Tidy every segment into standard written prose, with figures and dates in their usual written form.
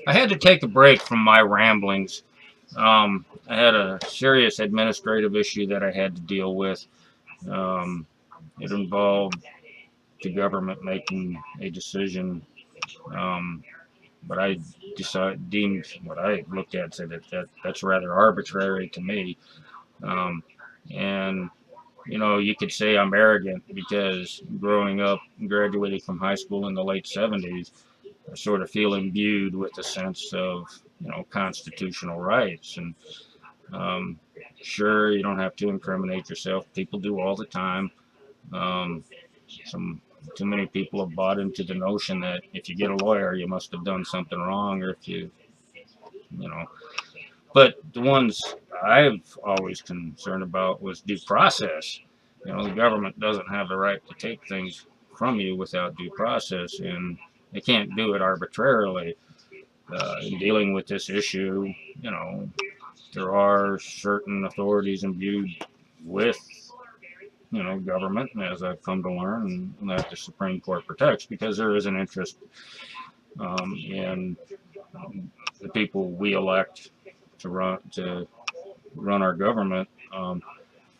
I had to take a break from my ramblings. I had a serious administrative issue that I had to deal with. Um, it involved the government making a decision, um, but I deemed what I looked at said that's rather arbitrary to me. Um, and you could say I'm arrogant because growing up, graduating from high school in the late '70s, I sort of feel imbued with a sense of constitutional rights. And um, sure, you don't have to incriminate yourself. People do all the time. Um, some Too many people have bought into the notion that if you get a lawyer, you must have done something wrong, or if you know. But the ones I've always concerned about was due process. The government doesn't have the right to take things from you without due process, and they can't do it arbitrarily. In dealing with this issue, you know, there are certain authorities imbued with, government, as I've come to learn, and that the Supreme Court protects because there is an interest in the people we elect to run our government.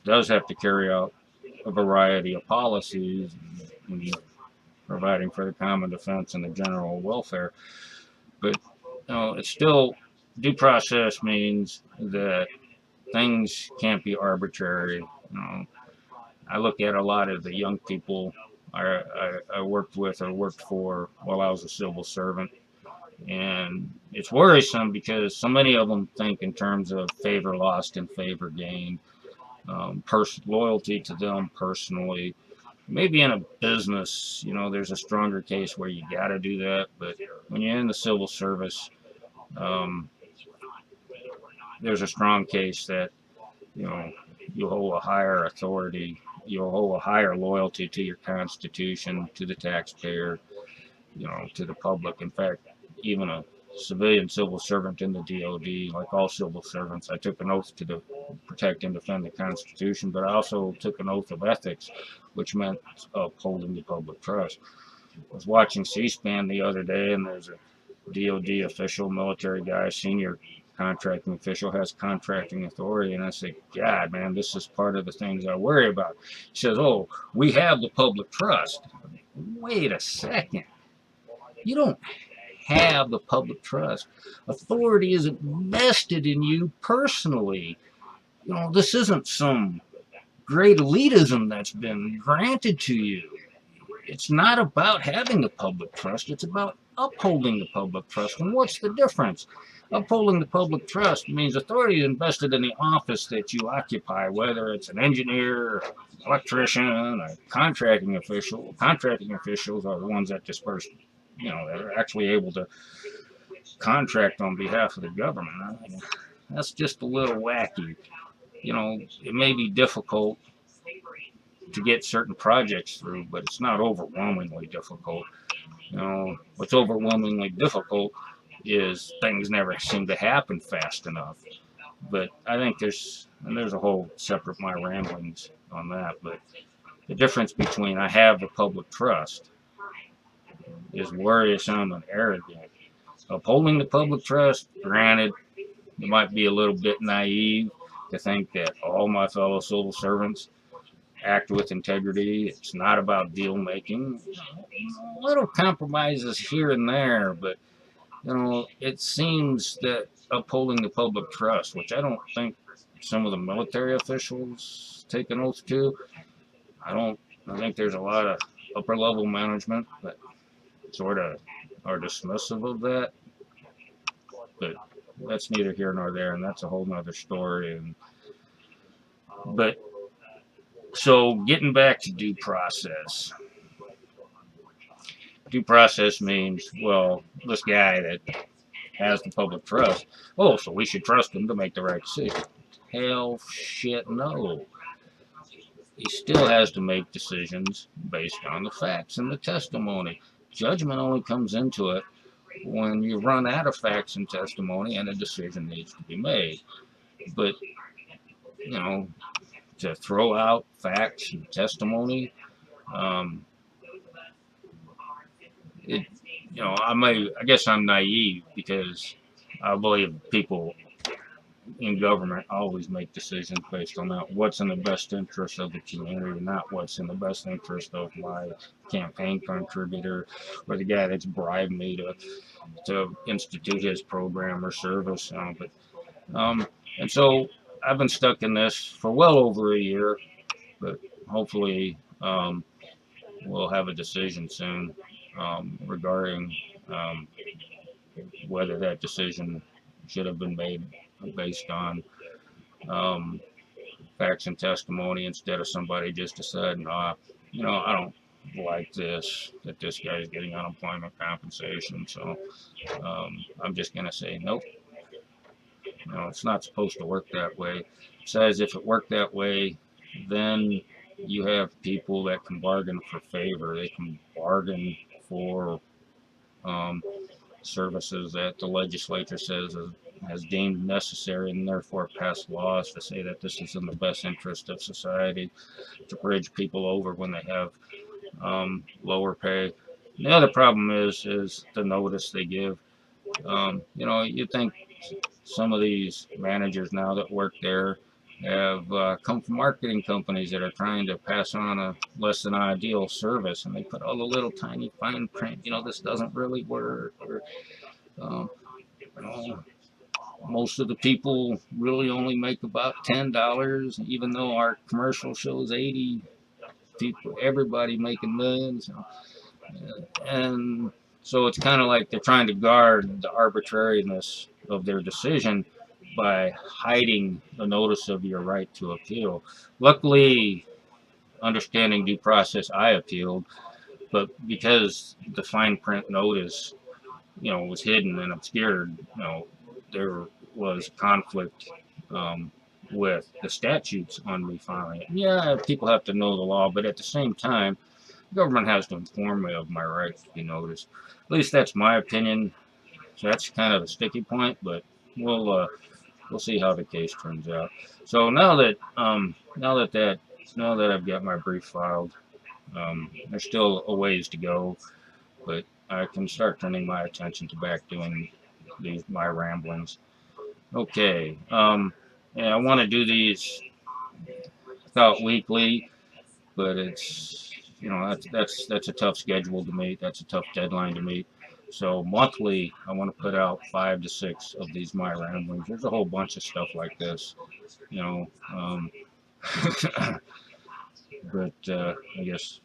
Does have to carry out a variety of policies and providing for the common defense and the general welfare. But it's still due process means that things can't be arbitrary. I look at a lot of the young people I worked with or worked for while I was a civil servant, and it's worrisome because so many of them think in terms of favor lost and favor gained, loyalty to them personally. Maybe in a business, there's a stronger case where you got to do that, but when you're in the civil service, um, there's a strong case that you know you hold a higher authority, you hold a higher loyalty to your constitution, to the taxpayer, to the public. In fact, even a civilian civil servant in the DOD, like all civil servants, I took an oath to protect and defend the Constitution, but I also took an oath of ethics, which meant upholding the public trust. I was watching C-SPAN the other day, and there's a DOD official, military guy, senior contracting official, has contracting authority, and I say, God, man, this is part of the things I worry about. He says, "Oh, we have the public trust." Wait a second. You don't have the public trust. Authority isn't vested in you personally. This isn't some great elitism that's been granted to you. It's not about having the public trust, it's about upholding the public trust. And what's the difference? Upholding the public trust means authority is invested in the office that you occupy, whether it's an engineer, electrician, a contracting official. Contracting officials are the ones that disperse, that are actually able to contract on behalf of the government. I mean, that's just a little wacky. It may be difficult to get certain projects through, but it's not overwhelmingly difficult. What's overwhelmingly difficult is things never seem to happen fast enough. But I think there's a whole separate my ramblings on that. But the difference between I have the public trust is worrisome and arrogant. Upholding the public trust, granted, it might be a little bit naive to think that all my fellow civil servants act with integrity. It's not about deal making. Little compromises here and there, but it seems that upholding the public trust, which I don't think some of the military officials take an oath to. I don't. I think there's a lot of upper level management that sort of are dismissive of that, but that's neither here nor there, and that's a whole nother story. But so getting back to due process. Due process means, well, this guy that has the public trust, oh, so we should trust him to make the right decision. Hell, shit, no. He still has to make decisions based on the facts and the testimony. Judgment only comes into it when you run out of facts and testimony and a decision needs to be made. But, you know, to throw out facts and testimony, um, it, I guess I'm naive because I believe people in government always make decisions based on that what's in the best interest of the community, not what's in the best interest of my campaign contributor or the guy that's bribed me to institute his program or service. Um, and so I've been stuck in this for well over a year, but hopefully we'll have a decision soon regarding um, whether that decision should have been made based on um, facts and testimony instead of somebody just deciding, I don't like this, that this guy's getting unemployment compensation. So I'm just going to say, nope, it's not supposed to work that way. It says if it worked that way, then you have people that can bargain for favor. They can bargain for um, services that the legislature says has deemed necessary and therefore passed laws to say that this is in the best interest of society to bridge people over when they have lower pay. And the other problem is the notice they give. You think some of these managers now that work there have come from marketing companies that are trying to pass on a less than ideal service, and they put all the little tiny fine print. This doesn't really work. Or, um, you know, most of the people really only make about $10, even though our commercial shows 80 people, everybody making millions. And so it's kind of like they're trying to guard the arbitrariness of their decision by hiding the notice of your right to appeal. Luckily, understanding due process, I appealed, but because the fine print notice, was hidden and obscured, there was conflict um, with the statutes on refiling it. Yeah, people have to know the law, but at the same time, the government has to inform me of my right to be noticed. At least that's my opinion. So that's kind of a sticky point, but we'll uh, we'll see how the case turns out. So now that I've got my brief filed, there's still a ways to go, but I can start turning my attention to back doing these my ramblings. Okay. Yeah, I want to do these about weekly, but it's that's a tough schedule to meet. That's a tough deadline to meet. So monthly, I want to put out 5 to 6 of these my ramblings. There's a whole bunch of stuff like this, you know. But I guess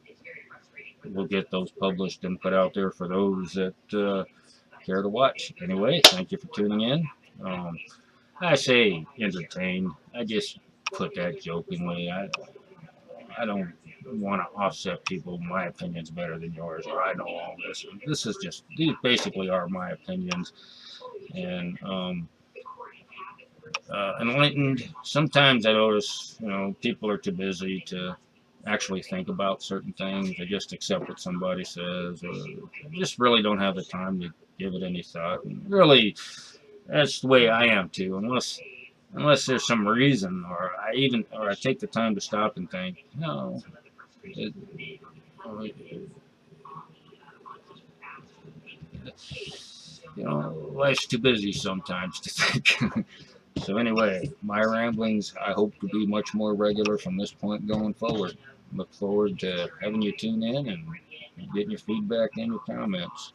we'll get those published and put out there for those that care to watch. Anyway, thank you for tuning in. Um, I say entertain. I just put that jokingly. I don't want to offset people. My opinion's better than yours, or I know all this. These basically are my opinions, and enlightened. Sometimes I notice, people are too busy to actually think about certain things. They just accept what somebody says, or just really don't have the time to give it any thought. And really, that's the way I am too. Unless there's some reason, or I take the time to stop and think, it, life's too busy sometimes to think. So anyway, my ramblings, I hope to be much more regular from this point going forward. Look forward to having you tune in and getting your feedback and your comments.